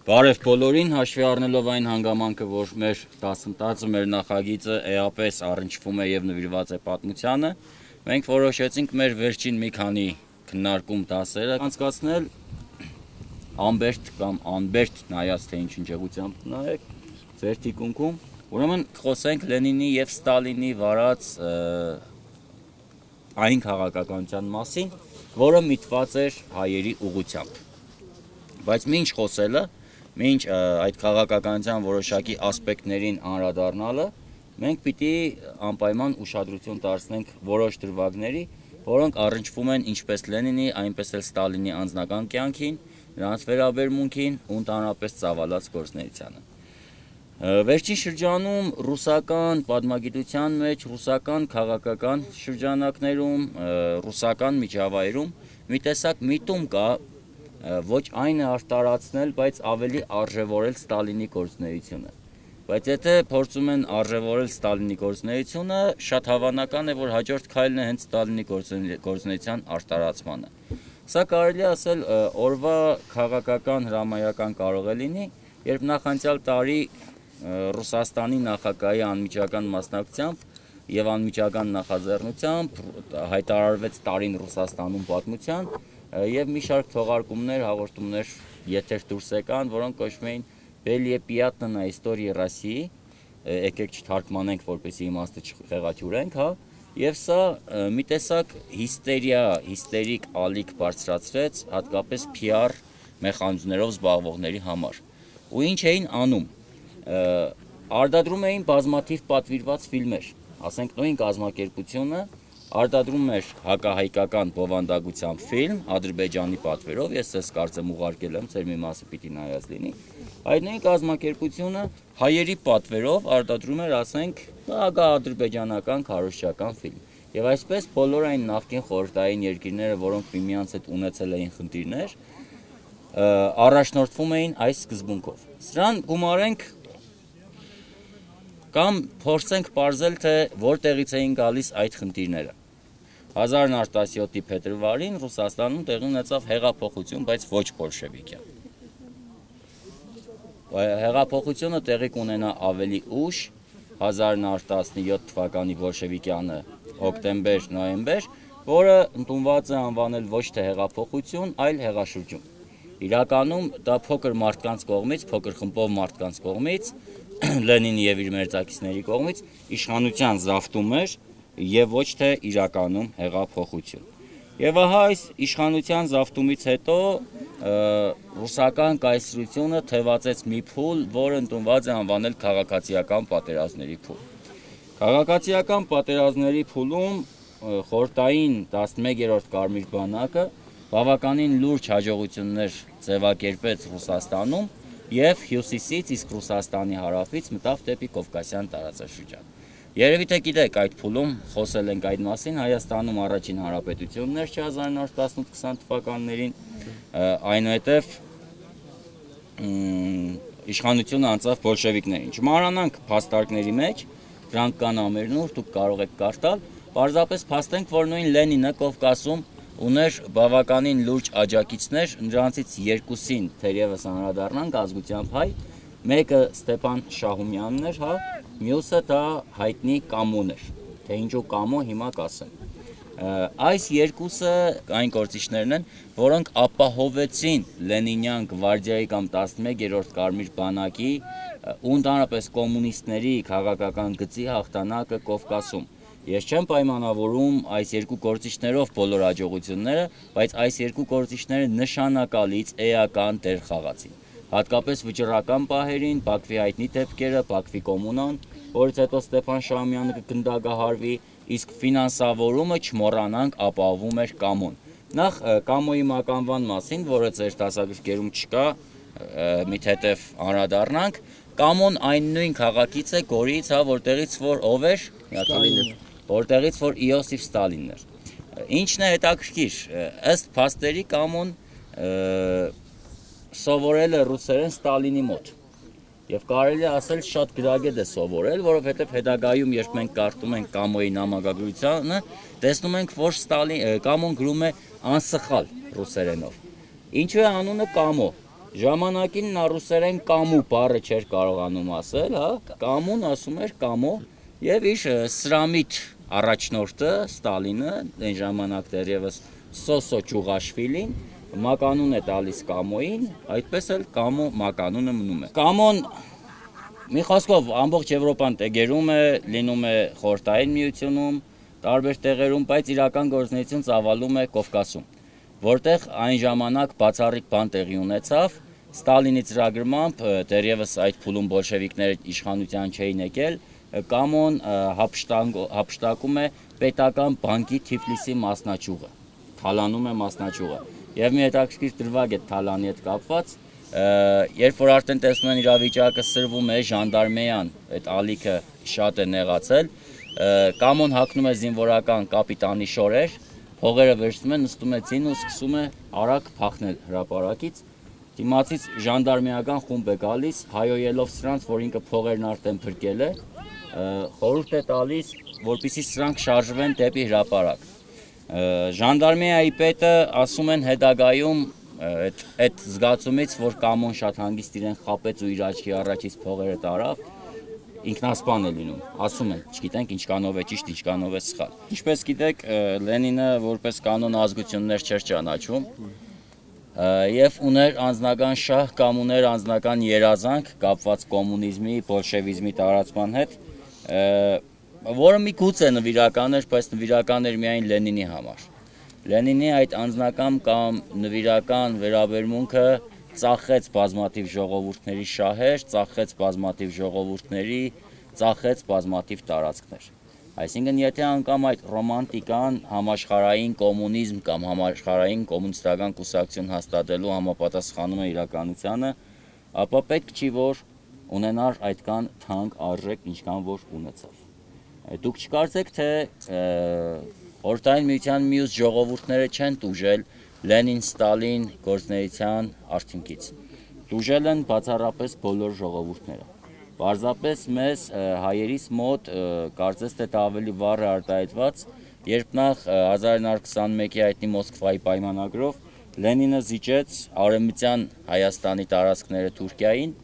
Բարև բոլորին, հաշվի առնելով այն հանգամանքը, որ մեր դասընթացը, մեր նախագիծը էապես առնչվում է եւ նվիրված է պատմությանը, մենք որոշեցինք մեր վերջին մի քանի քննարկում դասերը անցկացնել Ամբերտ կամ Անբերտ, նայած թե ինչ ընջեղությամբ նայեք, ձեր թիկունքում, ուրեմն խոսենք Լենինի եւ Ստալինի վարած այն քաղաքականության մասին, որը միտված էր հայերի ուղղությամբ։ Բայց մինչ խոսելը, մինչ այդ քաղաքականության որոշակի ասպեկտներին անդրադառնալը, մենք պիտի անպայման ուշադրություն դարձնենք որոշ դրվագների, որոնք առնչվում են ինչպես Լենինի, այնպես էլ Ստալինի անձնական կյանքին, նրանց վերաբերմունքին ու ընդհանրապես ծավալած գործունեությանը։ Վերջին շրջանում ռուսական պատմագիտության մեջ, ռուսական քաղաքական շրջանակներում, ռուսական միջավայրում մի տեսակ միտում կա, ոչ այն է արտարացնել, բայց ավելի արժևորել Ստալինի գործունեությունը։ Բայց եթե փորձում են արժևորել Ստալինի գործունեությունը, շատ հավանական է, որ հաջորդ քայլն է հենց Ստալինի գործունեության արտարացմանը։ Սա կարելի է ասել օրվա քաղաքական հրամայական կարող է լինի, երբ նախանցյալ տարի Ռուսաստանի նախագահի անմիջական մասնակցությամբ եւ անմիջական նախաձեռնությամբ հայտարարվեց տարին Ռուսաստանում պատմության եւ մի շարք թողարկումներ, հաղորդումներ եթեր դուրս եկան, որոնք կոչվում էին «Բելիե պիատնա на истории России», եկեք չթարգմանենք, որպեսզի իմաստը չխեղաթյուրենք, հա, եւ սա մի տեսակ հիստերիա, հիստերիկ ալիք բարձրացրեց հատկապես PR մեխանիզմներով զբաղվողների համար։ Ու ինչ էին անում։ Արտադրում էին բազմաթիվ պատվիրված ֆիլմեր, ասենք նույն կազմակերպությունը արտադրում էր հակահայկական բովանդակությամբ ֆիլմ Ադրբեջանի պատվերով, ես ես կարծեմ ուղարկել եմ, ձեր մի մասը պիտի նայած լինի, այդ նույն կազմակերպությունը հայերի պատվերով արտադրում էր, ասենք, ադրբեջանական քարոզչական ֆիլմ։ Եվ այսպես բոլոր այն նախկին խորհրդային երկիրները, որոնք միմյանց հետ ունեցել էին խնդիրներ, առաջնորդվում էին այս սկզբունքով։ Սրան գումարենք կամ փորձենք պարզել, թե որտեղից էին գալիս այդ խնդիրները։ 1917-ի փետրվարին Ռուսաստանում տեղի ունեցավ հեղափոխություն, բայց ոչ բոլշևիկյան։ Հեղափոխությունը տեղի կունենա ավելի ուշ, 1917 թվականի բոլշևիկյանը հոկտեմբեր-նոյեմբեր, որը ընդունված է անվանել ոչ թե հեղափոխություն, այլ հեղաշրջում։ Իրականում դա փոքր մարդկանց կողմից, փոքր խմբով մարդկանց կողմից, Լենինի եւ իր մերձակիցների կողմից իշխանության զավթում էր եւ ոչ թե իրականում հեղափոխություն։ Եվ ահա այս իշխանության զավթումից հետո ռուսական կայսրությունը թևածեց մի փուլ, որը ընդունված է անվանել քաղաքացիական պատերազմների փուլ։ Քաղաքացիական պատերազմների փուլում խորհրդային 11-րդ կարմիր բանակը բավականին լուրջ հաջողություններ ձևակերպեց Ռուսաստանում եւ հյուսիսից, իսկ Ռուսաստանի հարավից մտավ դեպի Կովկասյան տարածաշրջան։ Երևի թե գիտեք, այդ փուլում խոսել ենք այդ մասին, Հայաստանում առաջին հանրապետությունն էր 1918-20 թվականներին, այնուհետև իշխանությունը անցավ բոլշևիկներին։ Չմոռանանք փաստարկների մեջ, դրանք կան ամենուր, դուք կարող եք կարդալ, պարզապես փաստենք, որ նույն Լենինը Կովկասում ուներ բավականին լուրջ աջակիցներ, նրանցից երկուսին թերևս անդրադառնանք ազգությամբ հայ, մեկը Ստեփան Շահումյանն էր, հա, մյուսը դա հայտնի Կամոն էր, թե ինչու Կամո հիմա կասեմ։ Այս երկուսը այն գործիչներն են, որոնք ապահովեցին Լենինյան գվարդիայի կամ 11-րդ կարմիր բանակի ու ընդհանրապես կոմունիստների քաղաքական գծի հաղթանակը Կովկասում։ Ես չեմ պայմանավորում այս երկու գործիչներով բոլոր հաջողությունները, բայց այս երկու գործիչները նշանակալից էական դեր խաղացին։ Հատկապես վճռական պահերին, Բաքվի հայտնի դեպքերը, Բաքվի կոմունան, որից հետո Ստեփան Շահումյանը կգնդագահարվի, իսկ ֆինանսավորումը չմոռանանք ապահովում էր Կամոն։ Նախ Կամոյի մականվան մասին, որը ձեր դասագրքերում չկա, մի թեթև անդրադառնանք, Կամոն այն նույն քաղաքից է, Գորից, հա, որտեղից որ ով էր, որտեղից որ Իոսիֆ Ստալինն էր։ Ինչն է հետաքրքիր, ըստ փաստերի Կամոն սովորել է ռուսերեն Ստալինի մոտ։ Եվ կարելի է ասել շատ գրագետ է սովորել, որովհետև հետագայում, երբ մենք կարդում ենք Կամոյի նամակագրությանը, տեսնում ենք, որ Կամոն գրում է անսխալ ռուսերենով։ Ինչու է անունը Կամո։ Ժամանակին նա ռուսերեն կամու բառը չէր կարողանում ասել, հա, կամուն ասում էր կամո, եւ իր սրամիտ առաջնորդը Ստալինը այն ժամանակ դեռևս Սոսո Ճուղաշվիլին մականուն է տալիս կամոին, այդպես էլ կամո մականունը մնում է։ Կամոն մի խոսքով ամբողջ Եվրոպան տեգերում է, լինում է Խորհրդային Միությունում, տարբեր տեղերում, բայց իրական գործունեություն ծավալում է Կովկասում, որտեղ այն ժամանակ բացառիկ բան տեղի ունեցավ, Ստալինի ծրագրմամբ դեռևս այդ փուլում բոլշևիկները իշխանության չէին եկել, կամոն հափշտակում է պետական բանկի Թիֆլիսի մասնաճյուղը, թալանում է մասնաճյուղը, եւ մի հետաքրքիր դրվագ է թալանի հետ կապված, երբ որ արդեն տեսնում են իրավիճակը սրվում է ժանդարմեյան, այդ ալիքը շատ է նեղացել, կամոն հագնում է զինվորական կապիտանի շորեր, փողերը վերցնում է, նստում է ցին ու սկսում է արագ փախնել հրապարակից, դիմացից ժանդարմեական խումբ է գալիս, հայոյելով սրանց, որ ինքը փողերն արդեն փրկել է, խորհուրդ է տալիս, որպեսզի սրանք շարժվեն դեպի հրապարակ։ Ժանդարմեայի պետը ասում են հետագայում այդ զգացումից, որ կամոն շատ հանգիստ իրեն խապեց ու իր աչքի առաջից փողերը տարավ, ինքնասպան է լինում, ասում են, չգիտենք ինչքանով է ճիշտ, ինչքանով է սխալ։ Ինչպես գիտեք, Լենինը որպես կանոն ազգություններ չէր ճանաչում եւ ուներ անձնական շահ կամ ուներ անձնական երազանք կապված կոմունիզմի, բոլշևիզմի տարածման հետ, որը միգուցե նվիրական էր, բայց նվիրական էր միայն Լենինի համար։ Լենինի այդ անձնական կամ նվիրական վերաբերմունքը ծախեց բազմաթիվ ժողովուրդների շահեր, ծախեց բազմաթիվ ժողովուրդների, ծախեց բազմաթիվ տարածքներ։ Այսինքն, եթե անգամ այդ ռոմանտիկան համաշխարհային կոմունիզմ կամ համաշխարհային կոմունիստական կուսակցություն հաստատելու համապատասխանում է իրականությանը, ապա պետք չի որ ունենար այդքան թանկ արժեք, ինչքան որ ունեցավ։ Դուք չկարծեք, թե Խորհրդային Միության մյուս ժողովուրդները չեն տուժել Լենին-Ստալին գործունեության արդյունքից։ Տուժել են բացառապես բոլոր ժողովուրդները։ Պարզապես մեզ հայերիս մոտ կարծես թե դա ավելի վառ է արտահայտված, երբ նախ 1921-ի հայտնի Մոսկվայի պայմանագրով Լենինը զիջեց Արևմտյան Հայաստանի տարածքները Թուրքիային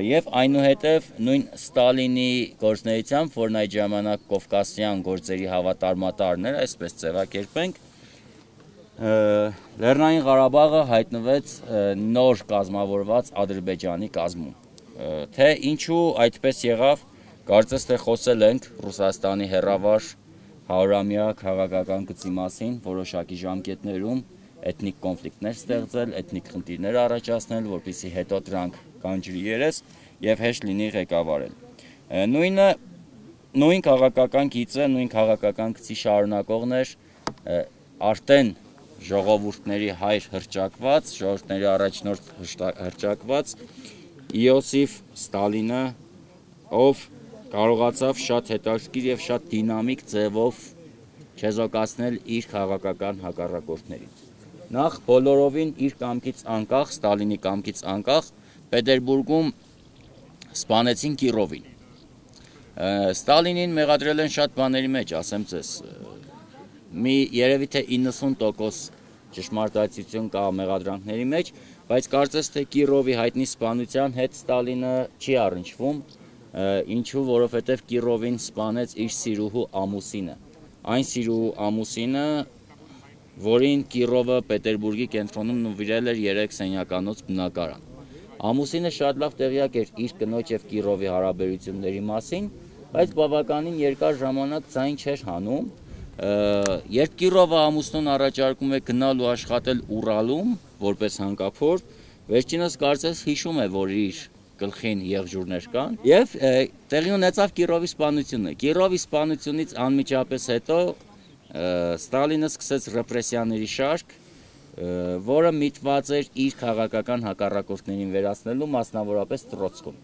եւ այնուհետեւ նույն Ստալինի գործունեությամբ, որն այդ ժամանակ կովկասյան գործերի հավատարմատարն էր, այսպես ձևակերպենք, Լեռնային Ղարաբաղը հայտնվեց նոր կազմավորված Ադրբեջանի կազմում։ Թե ինչու այդպես եղավ, կարծես թե խոսել ենք Ռուսաստանի հեռավար 100-ամյա քաղաքական գծի մասին, որոշակի ժամկետներում էթնիկ կոնֆլիկտներ ստեղծել, էթնիկ խնդիրներ առաջացնել, որպեսզի հետո դրանք կանջրի երես եւ հեշտ լինի ղեկավարել։ Նույն քաղաքական գիծը, նույն քաղաքական գծի շարունակողներ արդեն ժողովուրդների հայր հռչակված, ժողովուրդների առաջնորդ հռչակված Իոսիֆ Ստալինը, ով կարողացավ շատ հետաքրքիր եւ շատ դինամիկ ձևով չեզոքացնել իր քաղաքական հակառակորդներին։ Նախ բոլորովին իր կամքից անկախ, Ստալինի կամքից անկախ, Պետերբուրգում սպանեցին Կիրովին։ Ստալինին մեղադրել են շատ բաների մեջ, ասեմ ձեզ, մի երևի թե 90% ճշմարտացիություն կա մեղադրանքների մեջ, բայց կարծես թե Կիրովի հայտնի սպանության հետ Ստալինը չի առնչվում, ինչու, որովհետև Կիրովին սպանեց իր սիրուհու ամուսինը։ Այն սիրուհու ամուսինը, որին Կիրովը Պետերբուրգի կենտրոնում նվիրել էր 3 սենյականոց բնակարան։ Ամուսինը շատ լավ տեղյակ էր իր կնոջ եւ Կիրովի հարաբերությունների մասին, բայց բավականին երկար ժամանակ ձայն չէր հանում։ Երբ Կիրովը ամուսնուն առաջարկում է գնալ ու աշխատել Ուրալում որպես հանկափոր, վերջինս կարծես հիշում է, որ իր գլխին եղջյուրներ կան, եւ տեղի ունեցավ Կիրովի սպանությունը։ Կիրովի սպանությունից անմիջապես հետո Ստալինը սկսեց ռեպրեսիաների շարք, որը միտված էր իր քաղաքական հակառակորդներին վերացնելու, մասնավորապես Տրոցկուն։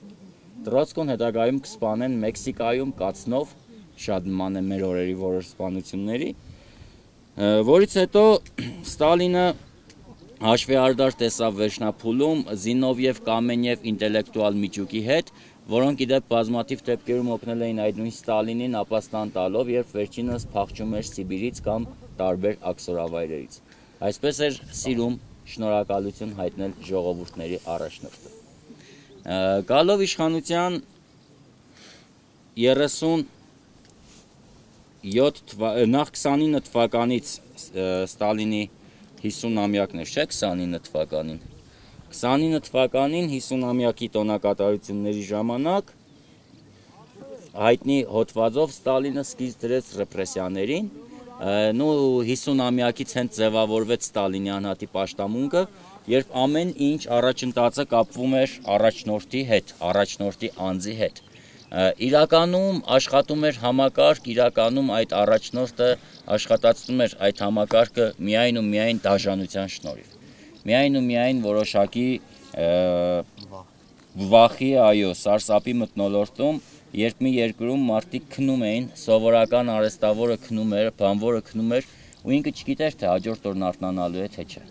Տրոցկուն հետագայում կսպանեն Մեքսիկայում կացնով, շատ նման է մեր օրերի որոշ սպանությունների, որից հետո Ստալինը հաշվեհարդար տեսավ վերջնափուլում Զինովև Կամենև ինտելեկտուալ միջուկի հետ, որոնք իդեպ բազմաթիվ դեպքերում օգնել էին այդ նույն Ստալինին ապաստան տալով, երբ վերջինս փախչում էր Սիբիրից կամ տարբեր աքսորավայրերից։ Այսպես էր սիրում շնորհակալություն հայտնել ժողովուրդների առաջնորդը։ Գալով իշխանության 29 թվականից Ստալինի 50-ամյակն էր, չէ՞, 29 թվականին։ 29 թվականին 50-ամյակի տոնակատարությունների ժամանակ հայտնի հոդվածով Ստալինը սկիզբ դրեց ռեպրեսիաներին, 50-ամյակից հենց ձևավորվեց Ստալինյան հատի պաշտամունքը, երբ ամեն ինչ առաջընթացը կապվում էր առաջնորդի հետ, առաջնորդի անձի հետ։ Իրականում աշխատում էր համակարգ, իրականում այդ առաջնորդը աշխատացնում էր այդ համակարգը միայն ու միայն դաժանության շնորհիվ։ Միայն ու միայն որոշակի վախի, սարսափի մթնոլորտում, երբ մի երկրում մարդիկ քնում էին, սովորական արհեստավորը քնում էր, բանվորը քնում էր, ու ինքը չգիտեր, թե հաջորդ օրն արթնանալու է, թե չէ։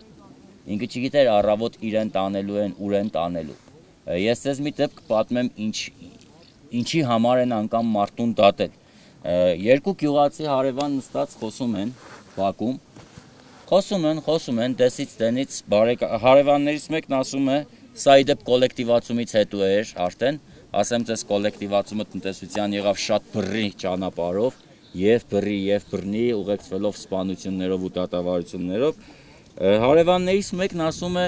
Ինքը չգիտեր առավոտ իրեն տանելու են, ուր են տանելու։ Ես ձեզ մի դեպք կպատմեմ, ինչի համար են անգամ մարդուն դատել։ Երկու գյուղացի հարևան նստած խոսում են Բաքում, խոսում են դեսից դենից, հարևաններից մեկն ասում է, սա իդեպ կոլեկտիվացումից հետո էր արդեն, ասեմ ձեզ կոլեկտիվացումը տնտեսության եղավ շատ բռի ճանապարհով, եւ բռնի ուղեկցվելով սպանություններով ու դատավարություններով, հարևաններից մեկն ասում է,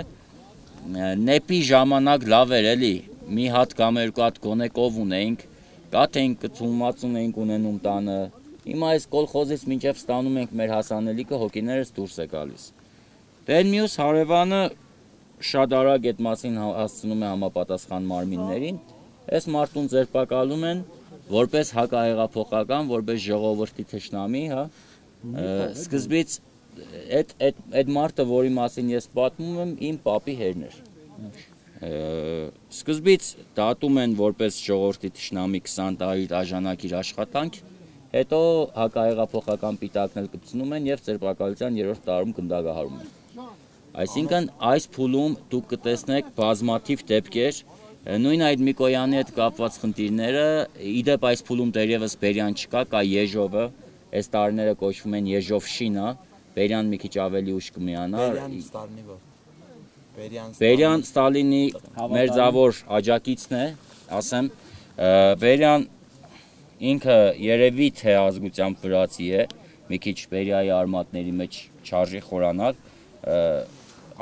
նեպի ժամանակ լավ էր էլի, մի հատ կամ երկու հատ գոնե կով ունեինք, կաթեինք կծում էինք ունենում տանը, հիմա այս կոլխոզից մինչև ստանում ենք մեր հասանելիքը, հոգիներս դուրս է գալիս։ Դե մյուս հարևանը շատ արագ այդ մասին հասցնում է համապատասխան մարմիններին, այս մարդուն ձերբակալում են որպես հակահեղափոխական, որպես ժողովրդի թշնամի, սկզբից այդ մարդը, որի մասին ես պատմում եմ, իմ պապի հերն էր։ Սկզբից դատում են որպես ժողովրդի թշնամի 20 տարի դաժանակիր աշխատանք, հետո հակահեղափոխական պիտակներ կպցնում են եւ ձերբակալության 3-րդ տարում գնդակահարում են։ Այսինքն այս փուլում դուք կտեսնեք բազմաթիվ դեպքեր, նույն այդ Միկոյանի հետ կապված խնդիրները, իդեպ այս փուլում դեռևս Բերյան չկա, կա Եժովը, այս տարիները կոչվում են Եժովշինա, Բերյան մի քիչ ավելի ուշ կմիանա։ Բերյան Ստալինի մերձավոր աջակիցն է, ասեմ, Բերյան ինքը երևի թե ազգությամբ վրացի է, մի քիչ Բերիայի արմատների մեջ չարժի խորանալ,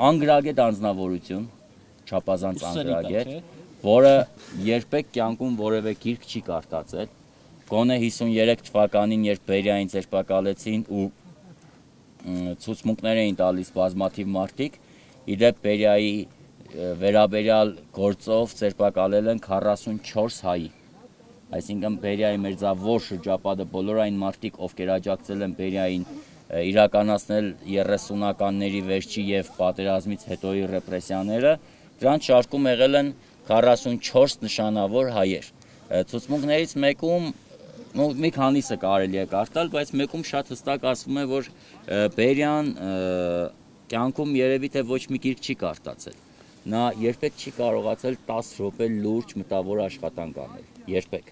անգրագետ անձնավորություն, չափազանց անգրագետ, որը երբեք կյանքում որևէ գիրք չի կարդացել, գոնե 53 թվականին, երբ Բերիային ձերբակալեցին ու ցուցմունքներ էին տալիս բազմաթիվ մարդիկ, իդեպ Բերիայի վերաբերյալ գործով ձերբակալել են 44 հայի։ Այսինքն Բերիայի մերձավոր շրջապատը բոլոր այն մարդիկ, ովքեր աջակցել են Բերիային իրականացնել 30-ականների վերջի եւ պատերազմից հետոյի ռեպրեսիաները, դրանց շարքում եղել են 44 նշանավոր հայեր։ Ցուցմունքներից մեկում մի քանիսը կարելի է կարդալ, բայց մեկում շատ հստակ ասվում է, որ Բերյան կյանքում երևի թե ոչ մի գիրք չի կարդացել։ Նա երբեք չի կարողացել 10 րոպե լուրջ մտավոր աշխատանք անել, երբեք։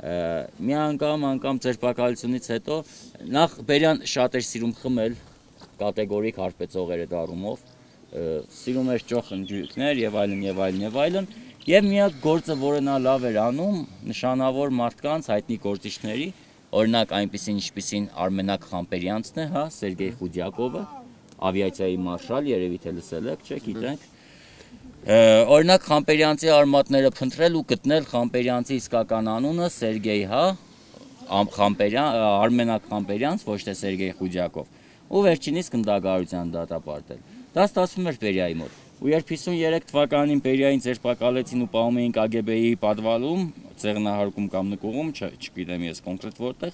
Մի անգամ ձերբակալությունից հետո նախ Բերյան շատ էր սիրում խմել, կատեգորիկ հարբեցող էր դառումով, սիրում էր ճոխ ընջույքներ եւ այլն, եւ միակ գործը, որը նա լավ էր անում, նշանավոր մարդկանց, հայտնի գործիչների, օրինակ այնպիսին ինչպիսին Արմենակ Խամպերյանցն է, Սերգեյ Խուդյակովը, ավիացիայի մարշալ, երևի թե լսել եք, չէ՞, գիտենք։ Օրինակ Խամպերյանցի արմատները փնտրել ու գտնել Խամպերյանցի իսկական անունը Սերգեյ, Արմենակ Խամպերյանց, ոչ թե Սերգեյ Խուդյակով, ու վերջինիս գնդակահարության դատապարտել։ Դա ստացվում էր Բերիայի մոտ։ Ու երբ 53 թվականին Բերիային ձերբակալեցին ու պահում էին KGB-ի պատվալում, ցեղնահարկում կամ նկուղում, չգիտեմ ես կոնկրետ որտեղ,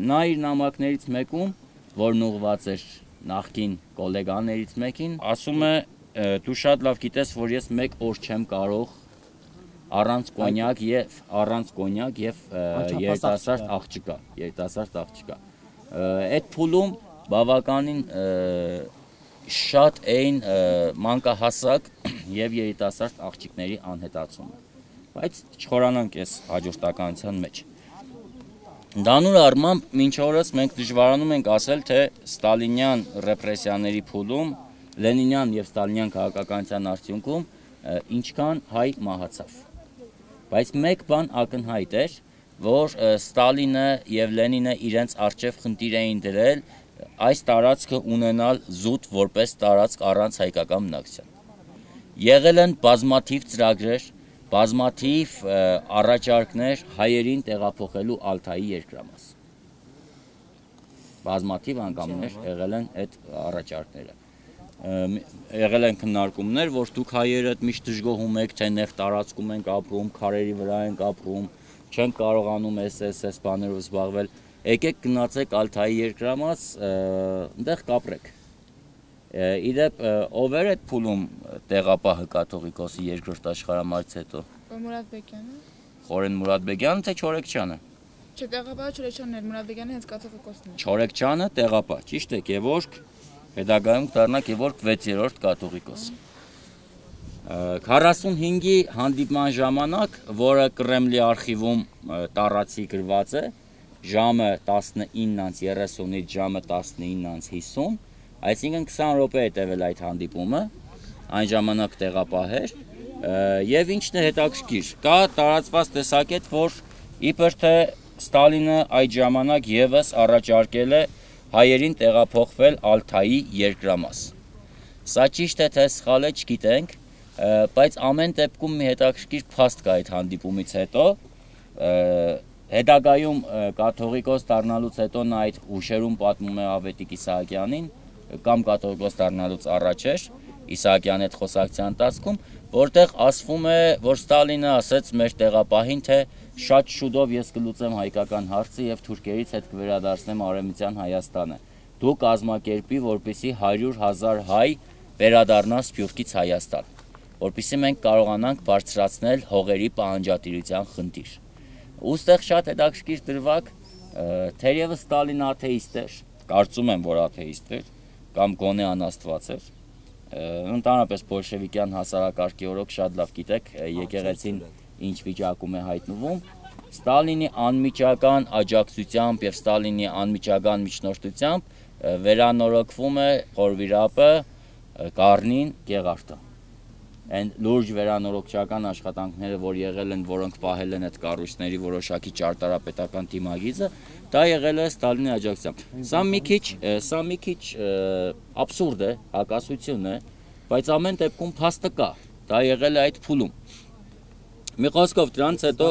նա իր նամակներից մեկում, որն ուղղված էր նախկին գոլեգաներից մեկին, ասում է, դու շատ լավ գիտես, որ ես 1 օր չեմ կարող առանց կոնյակ եւ երիտասարդ աղջկա։ Այդ փուլում բավականին շատ էին մանկահասակ եւ երիտասարդ աղջիկների անհետացումը, բայց չխորանանք այս հաջորդականության մեջ։ Ընդհանուր առմամբ մինչ օրս մենք դժվարանում ենք ասել, թե Ստալինյան ռեպրեսիաների փուլում Լենինյան եւ Ստալինյան քաղաքականության արդյունքում ինչքան հայ մահացավ։ Բայց մեկ բան ակնհայտ էր, որ Ստալինը եւ Լենինը իրենց արժեվ խնդիր էին դրել այս տարածքը ունենալ զուտ որպես տարածք առանց հայկական բնակչության։ Եղել են բազմաթիվ ծրագրեր, բազմաթիվ առաջարկներ հայերին տեղափոխելու Ալթայի երկրամաս։ Բազմաթիվ անգամներ եղել են այդ առաջարկները։ Եղել են քննարկումներ, որ դուք հայերը միշտ դժգոհում եք, թե նեղ տարածքում ենք ապրում, քարերի վրա ենք ապրում, չենք կարողանում այս բաներով զբաղվել։ Եկեք գնացեք Ալթայի երկրամաս, այնտեղ կապրեք։ Իդեպ ով էր այդ փուլում տեղապահը կաթողիկոսի երկրորդ աշխարհամարտից հետո։ Մուրադբեկյանը։ Խորեն Մուրադբեկյանը թե Չորեքչյանը։ Չէ, տեղապահը Չորեքչյանն էր, Մուրադբեկյանը հենց կաթողիկոսն էր։ Չորեքչյանը տեղապահ, ճիշտ է, Գևորգ, հետագայում դառնա Գևորգ 6-րդ կաթողիկոս։ 45-ի հանդիպման ժամանակ, որը Կրեմլի արխիվում տառացի գրված է, ժամը 19:30-ից ժամը 19:50, այսինքն 20 րոպե է տևել այդ հանդիպումը, այն ժամանակ տեղապահ էր, եւ ինչն է հետաքրքիր, կա տարածված տեսակետ, որ իբր թե Ստալինը այդ ժամանակ եւս առաջարկել է հայերին տեղափոխվել Ալթայի երկրամաս։ Սա ճիշտ է թե սխալ է, չգիտենք, բայց ամեն դեպքում մի հետաքրքիր փաստ կա այդ հանդիպումից հետո, հետագայում կաթողիկոս դառնալուց հետո նա այդ հուշերում պատմում է Ավետիք Իսահակյանին, կամ կաթողիկոս դառնալուց առաջ էր Իսահակյանի հետ խոսակցության ընթացքում, որտեղ ասվում է, որ Ստալինը ասեց մեր տեղապահին, թե շատ շուտով ես կլուծեմ հայկական հարցը եւ թուրքերից հետ կվերադարձնեմ Արևմտյան Հայաստանը։ Դու կազմակերպի, որպեսզի 100,000 հայ վերադառնան Սփյուռքից Հայաստան, որպեսզի մենք կարողանանք բարձրացնել հողերի պահանջատիրության խնդիր։ Ոստեղ շատ հետաքրքիր դրվագ, թերևս Ստալինը աթեիստ էր, կարծում եմ, որ աթեիստ էր, կամ գոնե անաստված էր։ Ընդհանրապես բոլշևիկյան հասարակարգի օրոք շատ լավ գիտեք, եկեղեցին ինչ վիճակում է հայտնվում։ Ստալինի անմիջական աջակցությամբ եւ Ստալինի անմիջական միջնորդությամբ վերանորոգվում է Խորվիրապը, Կառնին, Գեղարդը։ Այն լուրջ վերանորոգչական աշխատանքները, որ եղել են, որոնք պահել են այդ կառույցների որոշակի ճարտարապետական դիմագիծը, դա եղել է Ստալինի աջակցությամբ։ Սա մի քիչ աբսուրդ է, հակասություն է, բայց ամեն դեպքում փաստը կա։ Դա եղել է այդ փուլում։ Մի խոսքով դրանից հետո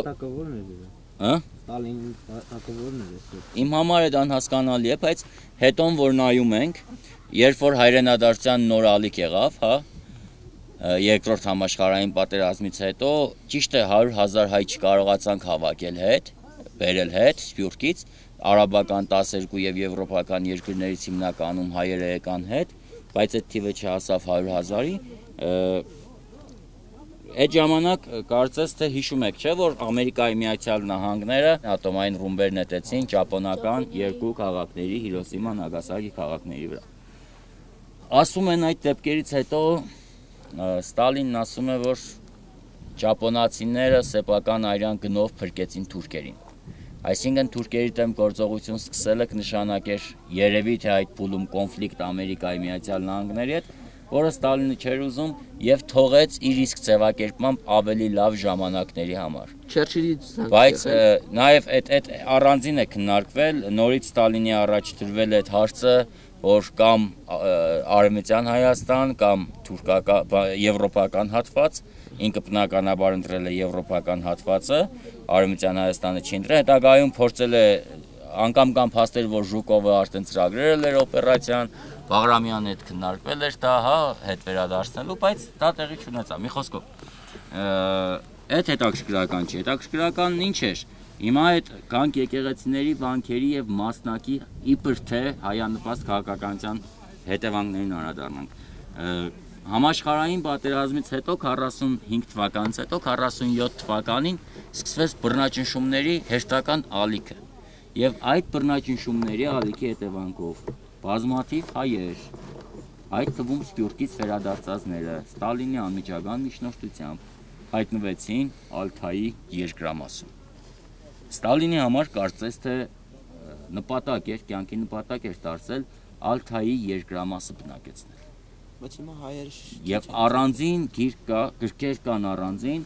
Հա? Ստալինի հակավորն էր։ Իմ համար է դա անհասկանալի է, բայց հետոն որ նայում ենք, երբ որ հայրենադարձության նոր ալիք եղավ, հա, երկրորդ համաշխարհային պատերազմից հետո ճիշտ է 100,000 հայ չկարողացանք հավաքել հետ, բերել հետ Սփյուռքից, արաբական 12 եւ եվրոպական երկրներից հիմնականում հայերը եկան հետ, բայց այդ թիվը չհասավ 100,000-ի։ Այդ ժամանակ կարծես թե հիշում եք, չէ, որ Ամերիկայի Միացյալ Նահանգները ատոմային ռումբեր նետեցին ճապոնական երկու քաղաքների, Հիրոսիմա, Նագասակի քաղաքների վրա։ Ասում են այդ դեպքերից հետո Ստալինն ասում է, որ ճապոնացիները սեփական արյան գնով փրկեցին թուրքերին։ Այսինքն թուրքերի դեմ գործողություն սկսելը կնշանակեր երևի թե այդ փուլում կոնֆլիկտ Ամերիկայի Միացյալ Նահանգների հետ, որը Ստալինը չէր ուզում եւ թողեց իր իսկ ձևակերպմամբ ավելի լավ ժամանակների համար։ Բայց նաեւ այդ առանձին է քննարկվել, նորից Ստալինի առաջ դրվել է այդ հարցը, որ կամ Արևմտյան Հայաստան կամ եվրոպական հատված, ինքը բնականաբար ընտրել է եվրոպական հատվածը, Արևմտյան Հայաստանը չի ընտրել, հետագայում փորձել է անգամ կամ փաստեր, որ Ժուկովը արդեն ծրագրել էր օպերացիան, Բաղրամյանը հետ քննարկվել էր դա, հա, հետ վերադարձնելու, բայց դա տեղի չունեցավ։ Մի խոսքով, այդ հետաքրքրական չի, հետաքրքրականն ինչ էր։ Հիմա այդ կանք եկեղեցիների, վանքերի եւ մասնակի իբր թե հայանպաստ քաղաքականության հետևանքներին անդրադառնանք։ Համաշխարհային պատերազմից հետո 45 թվականից հետո 47 թվականին սկսվեց բռնաճնշումների հերթական ալիքը։ Եվ այդ բռնաճնշումների ալիքի հետևանքով բազմաթիվ հայեր, այդ թվում Սփյուռքից վերադարձածները Ստալինի անմիջական միջնորդությամբ հայտնվեցին Ալթայի երկրամասում։ Ստալինի համար կարծես թե նպատակ էր, կյանքի նպատակ էր դարձել Ալթայի երկրամասը բնակեցնել։ Բայց հիմա հայերը Եվ առանձին գիրք կա, գրքեր կան առանձին,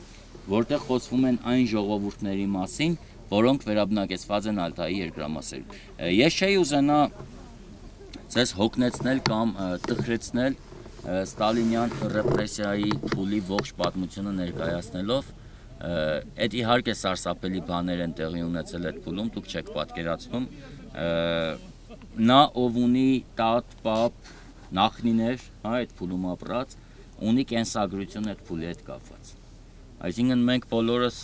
որտեղ խոսվում են այն ժողովուրդների մասին, որոնք վերաբնակեցված են Ալթայի երկրամասերում։ Ես չէի ուզենա ձեզ հոգնեցնել կամ տխրեցնել Ստալինյան ռեպրեսիայի փուլի ողջ պատմությունը ներկայացնելով, այդ իհարկե սարսափելի բաներ են տեղի ունեցել այդ փուլում, դուք չեք պատկերացնում, նա ով ունի տատ, պապ, նախնիներ, հա, այդ փուլում ապրած, ունի կենսագրություն այդ փուլի հետ կապված։ Այսինքն մենք բոլորս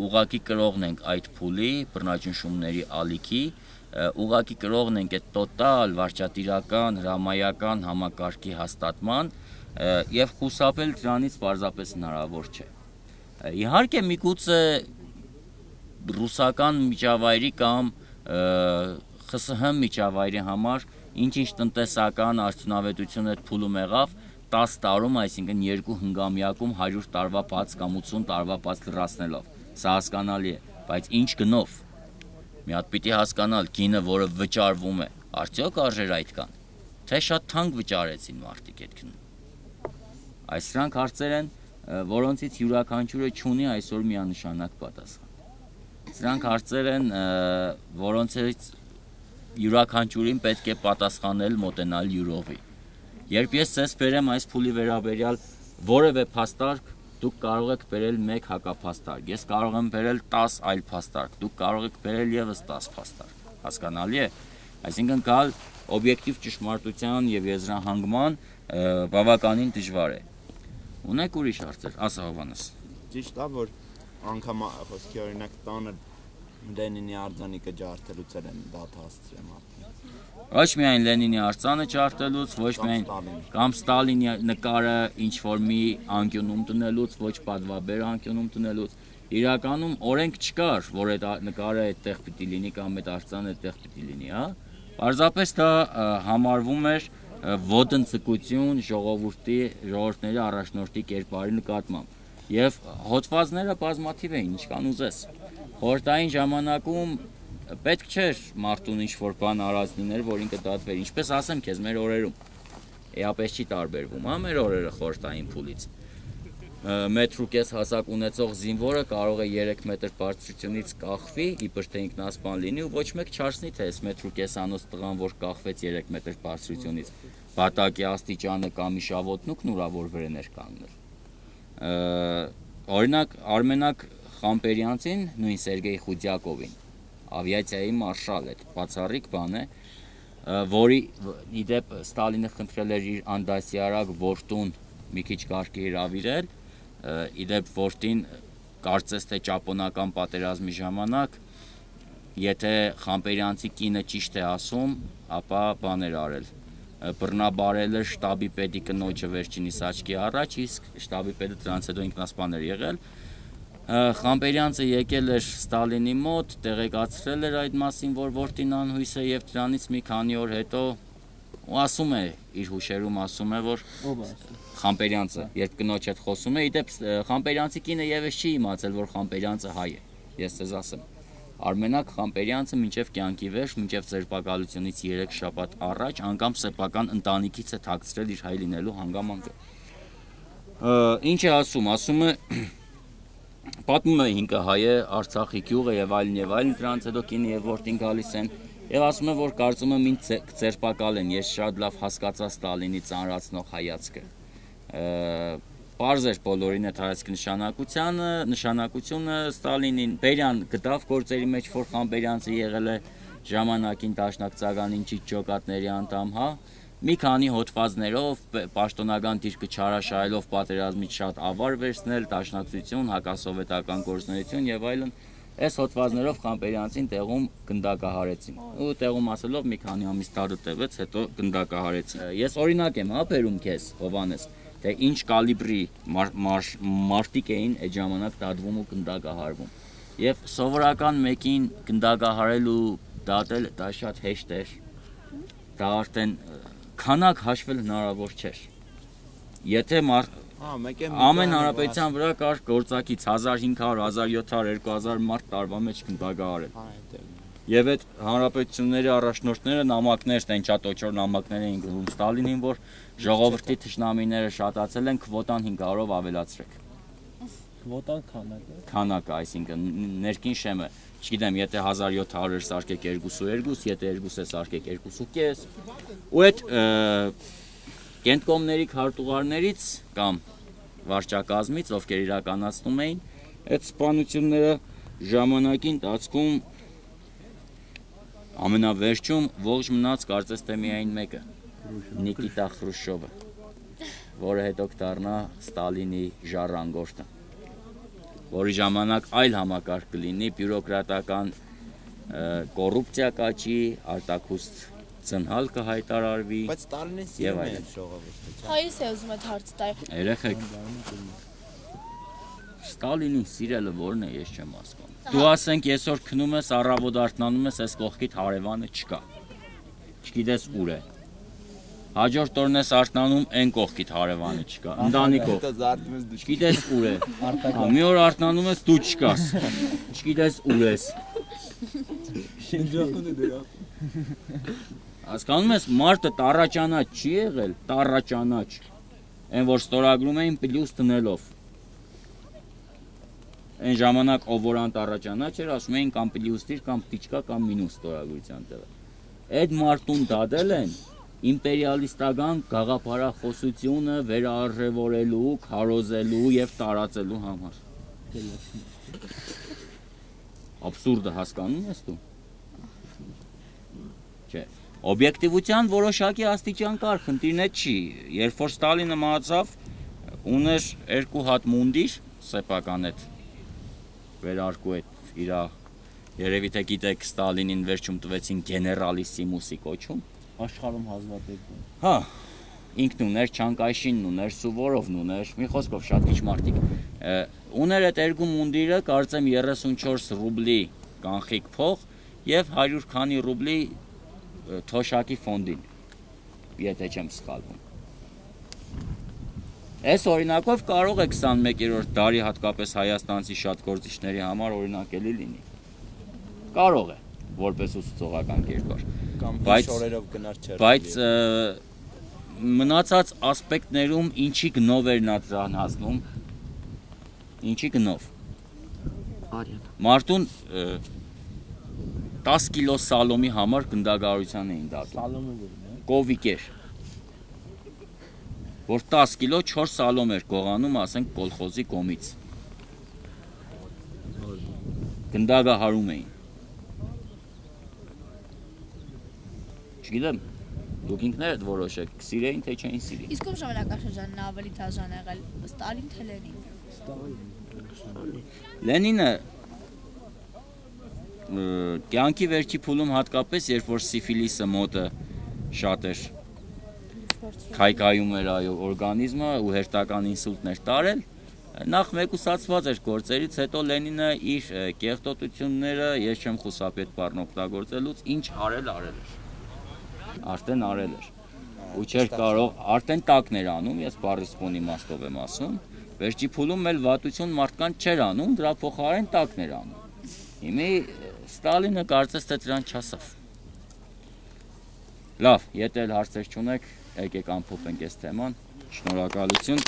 ուղակի կրողն ենք այդ փուլի, բռնաճնշումների ալիքի, ուղակի կրողն ենք այդ տոտալ, վարչատիրական, հրամայական համակարգի հաստատման եւ խուսափել դրանից պարզապես հնարավոր չէ։ Իհարկե միգուցե ռուսական միջավայրի կամ ԽՍՀՄ միջավայրի համար ինչ-ինչ տնտեսական արդյունավետություն այդ փուլում եղավ 10 տարում, այսինքն 2 հնգամյակում 100 տարվա բաց կամ 80 տարվա բաց լրացնելով։ Սա հասկանալի է, բայց ինչ գնով։ Մի հատ պիտի հասկանալ գինը, որը վճարվում է, արդյոք արժեր այդքան։ Թե շատ թանկ վճարեցին մարդիկ այդ գինը։ Այս սրանք հարցեր են, որոնցից յուրաքանչյուրը չունի այսօր միանշանակ պատասխան։ Սրանք հարցեր են, որոնցից յուրաքանչյուրին պետք է պատասխանել մոտենալ յուրովի։ Երբ ես ձեզ բերեմ այս փուլի վերաբերյալ որևէ փաստարկ, դուք կարող եք բերել 1 հակափաստարկ, ես կարող եմ բերել 10 այլ փաստարկ, դուք կարող եք բերել եւս 10 փաստարկ։ Հասկանալի է։ Այսինքն գալ օբյեկտիվ ճշմարտության եւ եզրահանգման բավականին դժվար է։ Ունեք ուրիշ հարցեր, ասա Հովհաննես։ Ճիշտ է, որ անգամ խոսքի օրինակ տանը Լենինի արձանիկը ջարդելուց են դադարեցրել մարդիկ։ Ոչ միայն Լենինի արձանը ջարդելուց, ոչ միայն կամ Ստալինի նկարը ինչ որ մի անկյունում տնելուց, ոչ պատվաբեր անկյունում տնելուց։ Իրականում օրենք չկար, որ այդ նկարը այդտեղ պիտի լինի կամ այդ արձանը այդտեղ պիտի լինի, հա։ Պարզապես դա համարվում էր ոտնձգություն ժողովրդների առաջնորդի կերպարի նկատմամբ։ Եվ հոդվածները բազմաթիվ էին, ինչքան ուզես։ Խորհրդային ժամանակում պետք չէր մարդուն ինչ-որ բան արած լիներ, որ ինքը դատվեր, ինչպես ասեմ քեզ, մեր օրերում։ Էապես չի տարբերվում, հա, մեր օրերը խորհրդային փուլից։ Մետրու կես հասակ ունեցող զինվորը կարող է 3 մետր բարձրությունից կախվի, իբր թե ինքնասպան լինի ու ոչ մեկ չարսնի, թե այս մետրու կեսանոց տղան, որ կախվեց 3 մետր բարձրությունից, բատակի աստիճանը կամ իշավոտնուկն ուրավորվեր է ներկանգնել։ Օրինակ Արմենակ Խամպերյանցին, նույն Սերգեյ Խուդյակովին, ավիացիայի մարշալ է, բացառիկ բան է, որի իդեպ Ստալինը խնդրել էր իր անդասիարակ որդուն մի քիչ կարգի հրավիրել, իդեպ որդին կարծես թե ճապոնական պատերազմի ժամանակ, եթե Խամպերյանցի կինը ճիշտ է ասում, ապա բան էր արել, բռնաբարել էր շտաբի պետի կնոջը վերջինիս աչքի առաջ, իսկ շտաբի պետը դրանից հետո ինքնասպան էր եղել։ Խամպերյանցը եկել էր Ստալինի մոտ, տեղեկացրել էր այդ մասին, որ որդին անհույս է եւ դրանից մի քանի օր հետո ու ասում է իր հուշերում ասում է, որ Խամպերյանցը երբ կնոջ հետ խոսում է, իդեպ Խամպերյանցի կինը եւս չի իմացել, որ Խամպերյանցը հայ է։ Ես ձեզ ասեմ։ Արմենակ Խամպերյանցը մինչև կյանքի վերջ, մինչև ձերբակալությունից 3 շաբաթ առաջ անգամ սեփական ընտանիքից է թաքցրել իր հայ լինելու հանգամանքը։ Ինչ է ասում, ասում է պատմում է ինքը հայ է, Արցախի գյուղ է եւ այլն, դրանից հետո կինը եւ որդին գալիս են եւ ասում է, որ կարծում եմ ինձ ձերբակալեն, ես շատ լավ հասկացա Ստալինի ծանրացնող հայացքը։ Պարզ էր բոլորին այդ հայացքի նշանակությունը Ստալինին Բերյան գտավ գործերի մեջ, որ Խամպերյանցը եղել է ժամանակին դաշնակցական ինչի ջոկատների անդամ, հա։ Մի քանի հոդվածներով, պաշտոնական դիրքը չարաշահելով պատերազմից շատ ավար վերցնել, դաշնակցություն, հակասովետական գործունեություն եւ այլն, այս հոդվածներով Խամպերյանցին տեղում գնդակահարեցին։ Ու տեղում ասելով մի քանի ամիս տարը տևեց, հետո գնդակահարեցին։ Ես օրինակ եմ, հա, բերում քեզ, Հովհաննես, թե ինչ կալիբրի մարտիկ էին այդ ժամանակ դատվում ու գնդակահարվում։ Եվ սովորական մեկին գնդակահարել ու դատել դա շատ հեշտ էր։ Դա արդեն քանակ հաշվել հնարավոր չէր։ Եթե ամեն հանրապետության վրա կար գործակից 1500, 1700, 2000 մարդ տարվա մեջ գնդակահարել։ Եվ այդ հանրապետությունների առաջնորդները նամակներ, տենչատոչոր նամակներ էին գրում Ստալինին, որ ժողովրդի թշնամիները շատացել են, քվոտան 500-ով ավելացրեք։ Քվոտան քանակը։ Քանակը, այսինքն ներքին շեմը, չգիտեմ, եթե 1700 սարքեք 2.2, եթե 2 սարքեք 2.5, ու այդ կենտկոմների քարտուղարներից կամ վարչակազմից, ովքեր իրականացնում էին, այդ սպանությունները ժամանակի ընթացքում ամենավերջում ողջ մնաց կարծես թե միայն մեկը, Նիկիտա Խրուշչովը, որը հետո կդառնա Ստալինի ժառանգորդը, որի ժամանակ այլ համակարգ կլինի, բյուրոկրատական կոռուպցիա կաճի, արտաքուստ ծնհալ կհայտարարվի։ Բայց Ստալինին սիրում է ժողովուրդը։ Հայրս է ուզում այդ հարցը տա։ Երեխեք, Ստալինին սիրելը որն է, ես չեմ հասկանում։ Դու ասենք այսօր քնում ես, առավոտ արթնանում ես, այս կողքիդ հարևանը չկա։ Չգիտես ուր է։ Հաջորդ օրն ես արթնանում, այն կողքիդ հարևանը չկա։ Ընտանիքով։ Չգիտես ուր է։ Մի օր արթնանում ես, դու չկաս։ Չգիտես ուր ես։ Հասկանում ես, մարդը տառաճանաչ չի եղել, տառաճանաչ։ Այն որ ստորագրում էին պլյուս տնելով։ Այն ժամանակ ով որ անտառաճանաչ էր, ասում էին կամ պլյուս տիր, կամ տիչկա, կամ մինուս ստորագրության տեղը։ Այդ մարդուն դադել են իմպերիալիստական գաղափարախոսությունը վերարժևորելու, քարոզելու եւ տարածելու համար։ Աբսուրդը հասկանում ես դու։ Չէ։ Օբյեկտիվության որոշակի աստիճան կար, խնդիրն է չի։ Երբ որ Ստալինը մահացավ, ուներ 2 հատ մունդիր, սեփական այդ վերարկու այդ իր երևի թե գիտեք Ստալինին վերջում տվեցին գեներալիսիմուսի կոչում Աշխարհում հազվադեպ։ հա ինքն ուներ Չանկայշինն ուներ Սուվորովն ուներ մի խոսքով շատ քիչ մարդիկ ուներ այդ երկու մունդիրը կարծեմ 34 ռուբլի կանխիկ փող եւ 100 քանի ռուբլի թոշակի ֆոնդին եթե չեմ սխալվում Այս օրինակով կարող է 21-րդ դարի հատկապես հայաստանցի շատ գործիչների համար օրինակելի լինի։ Կարող է, որպես ուսուցողական կերպար։ Բայց շորերով գնար չէր։ Բայց մնացած ասպեկտներում ինչի գնով էր նա դրան հասնում։ Ինչի գնով։ Մարդուն 10 կիլո սալոմի համար գնդագարության էին դատում։ Սալոմը գնում է։ Կովիկ էր։ Որ 10 կիլո 4 սալոմ էր գողանում, ասենք, կոլխոզի կոմից։ Գնդագահարում էին։ Չգիտեմ, դուք ինքներդ որոշեք, սիրեին թե չէին սիրի։ Իսկ ով ժամանակաշրջանն ավելի դաժան եղել, Ստալին թե Լենին։ Լենինը կյանքի վերջի փուլում հատկապես, երբ որ սիֆիլիսը մոտը շատ էր քայքայում էր այո օրգանիզմը ու հերթական ինսուլտներ տարել նախ մեկուսացված էր գործերից հետո Լենինը իր կեղտոտությունները ես չեմ խուսափի այդ բառն օգտագործելուց ինչ արել էր արդեն արել էր ու չէր կարող արդեն տակներ անում ես բառի սպոն իմաստով եմ ասում վերջի փուլում էլ վատություն մարդկանց չէր անում դրա փոխարեն տակներ անում հիմա Ստալինը կարծես թե դրան չասավ լավ եթե հարցեր չունեք եկեք ամփոփենք այս թեման շնորհակալություն